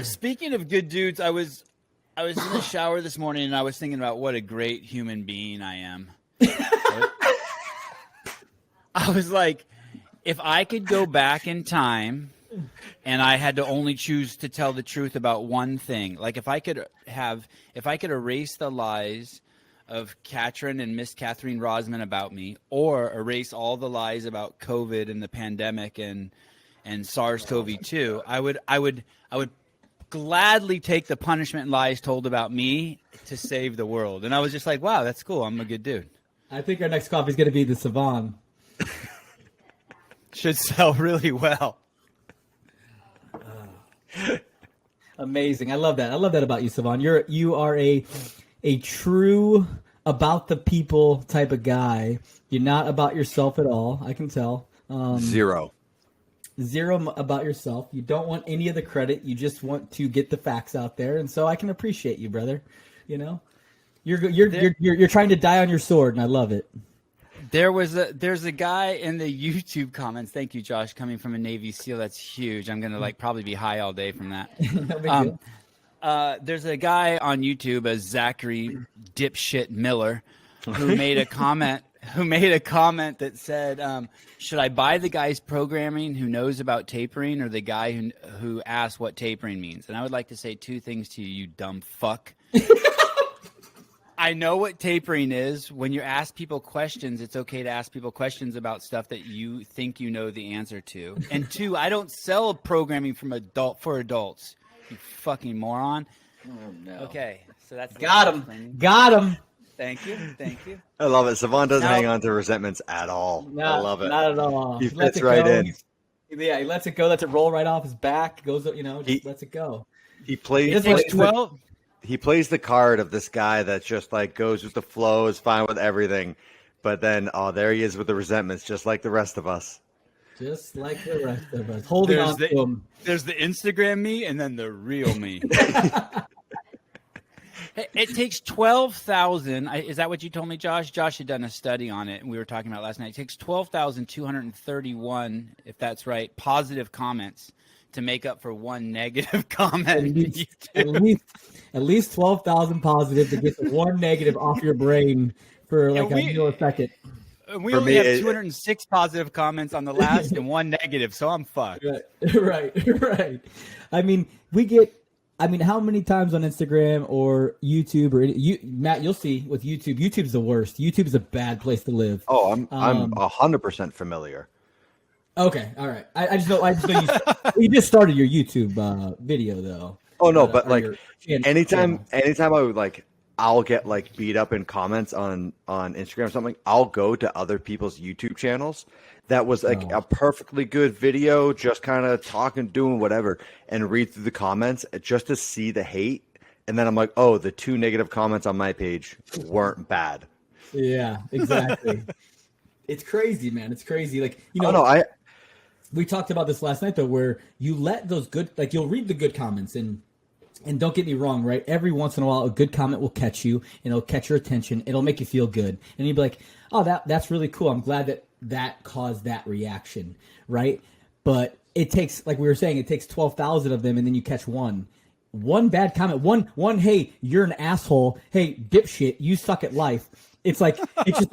Speaking of good dudes, I was in the shower this morning and I was thinking about what a great human being I am. I was like, if I could go back in time and I had to only choose to tell the truth about one thing, like if I could erase the lies of Katrin and Miss Catherine Rosman about me, or erase all the lies about COVID and the pandemic and SARS-CoV-2, I would gladly take the punishment and lies told about me to save the world. And I was just like, wow, that's cool. I'm a good dude. I think our next coffee is going to be the Sevan. Should sell really well. Amazing. I love that. I love that about you, Sevan. You are a true about the people type of guy. You're not about yourself at all. I can tell. Zero About yourself. You don't want any of the credit. You just want to get the facts out there. And so I can appreciate you, brother. You know, you're trying to die on your sword, and I love it. There's a guy in the YouTube comments. Thank you, Josh, coming from a Navy SEAL. That's huge. I'm gonna probably be high all day from that. No big deal. There's a guy on YouTube, a Zachary dipshit Miller, who made a comment. That said, should I buy the guy's programming who knows about tapering, or the guy who asked what tapering means? And I would like to say two things to you, you dumb fuck. I know what tapering is. When you ask people questions, it's okay to ask people questions about stuff that you think you know the answer to. And two, I don't sell programming for adults. You fucking moron. Oh, no. Okay, so that's Got him. Thank you. I love it. Sevan doesn't hang on to resentments at all. I love it. Not at all. He fits right in. Yeah, he lets it go. Lets it roll right off his back. Goes, just lets it go. He plays. He plays the card of this guy that just like goes with the flow, is fine with everything, but then there he is with the resentments, just like the rest of us. Just like the rest of us, holding on to him. There's the Instagram me, and then the real me. It takes 12,000. Is that what you told me, Josh? Josh had done a study on it, and we were talking about it last night. It takes 12,231, if that's right, positive comments to make up for one negative comment. At least 12,000 positive to get the one negative off your brain for like a millisecond. We only have 206 positive comments on the last and one negative, so I'm fucked. Right. I mean, how many times on Instagram or YouTube Matt, you'll see with YouTube. YouTube's the worst. YouTube's a bad place to live. Oh, I'm 100% familiar. Okay, all right. I just know you just started your YouTube video though. Oh no, but like anytime I would I'll get beat up in comments on Instagram or something, I'll go to other people's YouTube channels that was a perfectly good video, just kind of talking, doing whatever, and read through the comments just to see the hate. And then I'm like, oh, the two negative comments on my page weren't bad. Yeah, exactly. It's crazy, man. It's crazy. We talked about this last night though, where you let those good, you'll read the good comments and don't get me wrong, right? Every once in a while, a good comment will catch you and it'll catch your attention. It'll make you feel good. And you'll be like, oh, that's really cool. I'm glad that caused that reaction, right? But it takes, like we were saying, it takes 12,000 of them and then you catch one bad comment. One, hey, you're an asshole. Hey, dipshit, you suck at life. It's just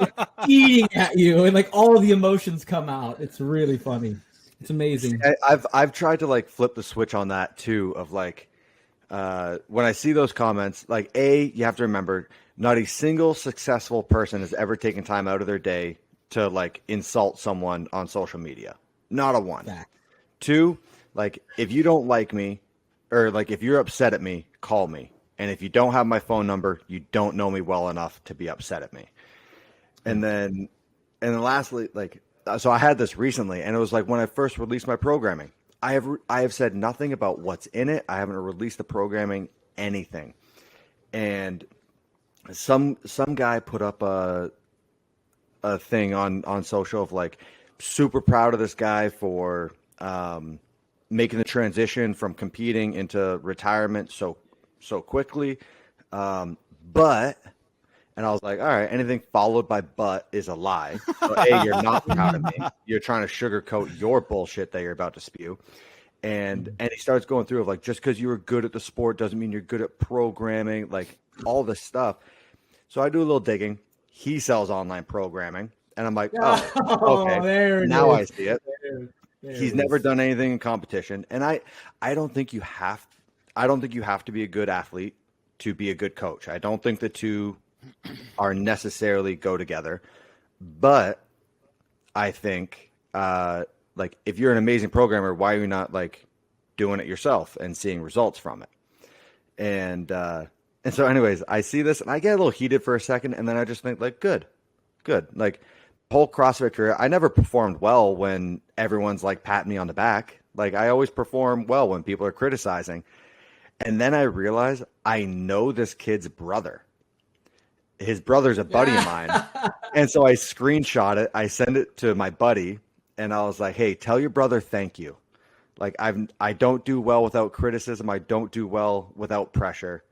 eating at you and all of the emotions come out. It's really funny. It's amazing. I've tried to flip the switch on that too of when I see those comments, you have to remember not a single successful person has ever taken time out of their day to insult someone on social media. Not a one. Fact. Two, if you don't like me or if you're upset at me, call me. And if you don't have my phone number, you don't know me well enough to be upset at me. And then lastly, so I had this recently, and it was when I first released my programming. I have said nothing about what's in it. I haven't released the programming, anything. And some guy put up a thing on social of super proud of this guy for making the transition from competing into retirement so quickly. And I was like, all right, anything followed by but is a lie. So A, you're not proud of me. You're trying to sugarcoat your bullshit that you're about to spew. And he starts going through of like, just because you were good at the sport doesn't mean you're good at programming, like all this stuff. So I do a little digging. He sells online programming, and I'm like, oh, okay, now I see it. He's never done anything in competition, and I don't think you have to be a good athlete to be a good coach. I don't think the two are necessarily go together, but I think like if you're an amazing programmer, why are you not like doing it yourself and seeing results from it? And so anyways, I see this and I get a little heated for a second, and then I just think like, good. Like whole CrossFit career, I never performed well when everyone's like patting me on the back. Like I always perform well when people are criticizing. And then I realize I know this kid's brother. His brother's a buddy of mine. And so I screenshot it. I send it to my buddy and I was like, hey, tell your brother thank you. Like I don't do well without criticism. I don't do well without pressure.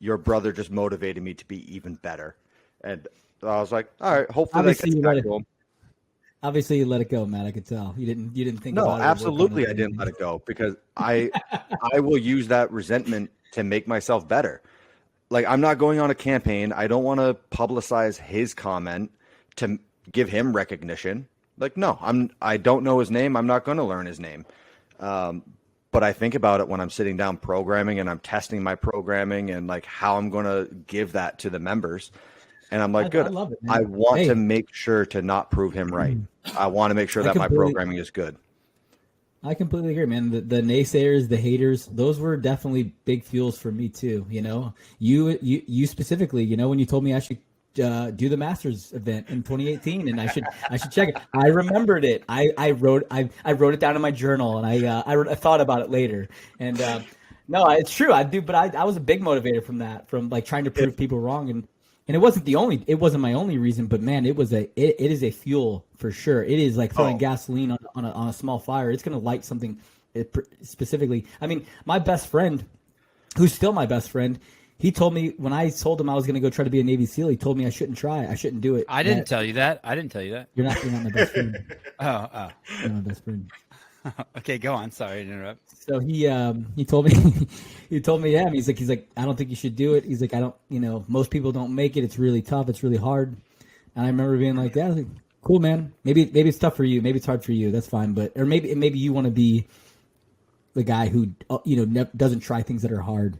Your brother just motivated me to be even better. And I was like, all right, hopefully that gets back to him. Obviously, you let it go, Matt. I could tell you didn't think about it. No, absolutely, I didn't let it go because I will use that resentment to make myself better. Like I'm not going on a campaign. I don't want to publicize his comment to give him recognition. Like no, I don't know his name. I'm not going to learn his name. But I think about it when I'm sitting down programming and I'm testing my programming and like how I'm going to give that to the members. And I'm like, good. I love it, man. I want to make sure to not prove him right. I want to make sure that my programming is good. I completely agree, man. The naysayers, the haters, those were definitely big fuels for me too. You know, you specifically, you know, when you told me I should do the Masters event in 2018 and I should check it. I remembered it. I wrote it down in my journal and I thought about it later. And no, it's true. I do, but I was a big motivator from that, from like trying to prove people wrong. And it wasn't my only reason, but man, it is a fuel for sure. It is like throwing gasoline on a small fire. It's going to light something specifically. I mean, my best friend, who's still my best friend, he told me when I told him I was going to go try to be a Navy SEAL, he told me I shouldn't try. I shouldn't do it. I didn't tell you that. You're not my best friend. Oh. You're my best friend. Okay, go on. Sorry to interrupt. So he told me yeah, he's like I don't think you should do it. He's like, I don't, you know, most people don't make it. It's really tough. It's really hard. And I remember being like, yeah, like, cool, man. Maybe it's tough for you. Maybe it's hard for you. That's fine. But or maybe you want to be the guy who doesn't try things that are hard.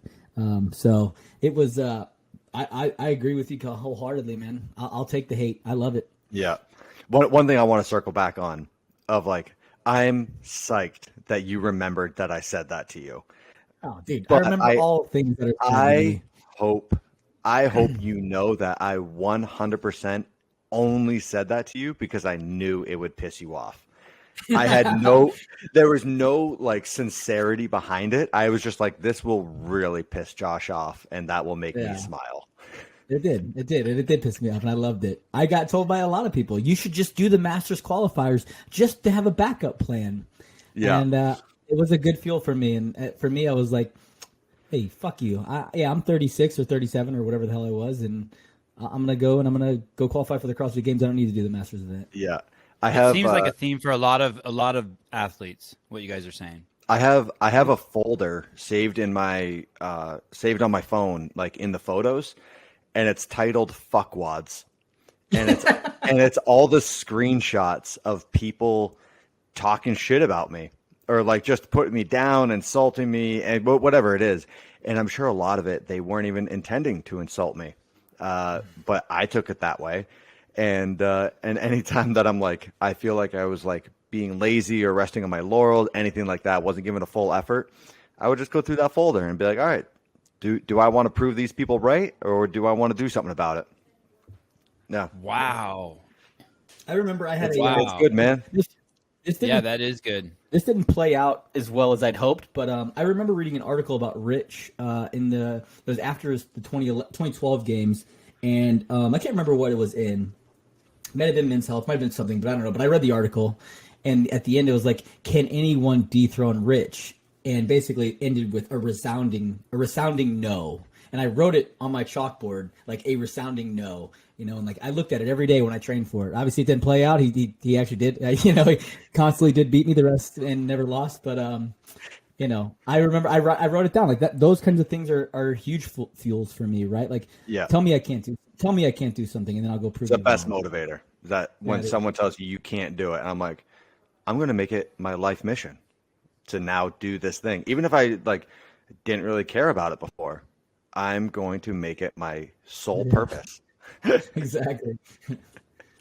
So it was. I agree with you wholeheartedly, man. I'll take the hate. I love it. Yeah. One thing I want to circle back on of like. I'm psyched that you remembered that I said that to you. Oh, dude, but I remember all things that are. I hope you know that I 100% only said that to you because I knew it would piss you off. There was no like sincerity behind it. I was just like, this will really piss Josh off, and that will make me smile. It did piss me off, and I loved it. I got told by a lot of people, you should just do the Masters qualifiers just to have a backup plan. Yeah. And it was a good fuel for me. And for me, I was like, hey, fuck you. I'm 36 or 37 or whatever the hell I was, and I'm going to go qualify for the CrossFit Games. I don't need to do the Masters event. Yeah. It seems like a theme for a lot of athletes, what you guys are saying. I have a folder saved on my phone, like in the photos, and it's titled "Fuckwads," and it's all the screenshots of people talking shit about me or like just putting me down, insulting me, and whatever it is. And I'm sure a lot of it they weren't even intending to insult me, but I took it that way. And anytime that I'm like, I feel like I was like being lazy or resting on my laurels, anything like that, wasn't giving a full effort, I would just go through that folder and be like, all right. Do I want to prove these people right, or do I want to do something about it? Yeah. Wow. I remember I had It's good, man. That is good. This didn't play out as well as I'd hoped, but I remember reading an article about Rich it was after the 2012 games, and I can't remember what it was in. It might have been Men's Health, might have been something, but I don't know. But I read the article, and at the end it was like, can anyone dethrone Rich? and basically ended with a resounding no. And I wrote it on my chalkboard like a resounding no, and like I looked at it every day when I trained for it. Obviously, it didn't play out. He actually did. He constantly did beat me the rest and never lost. But I remember I wrote it down like that. Those kinds of things are huge fuels for me, right? Like, tell me I can't do something, and then I'll go prove it's it. The best motivator is that when someone tells you can't do it, and I'm like, I'm going to make it my life mission to now do this thing, even if I didn't really care about it before. I'm going to make it my sole purpose. Exactly.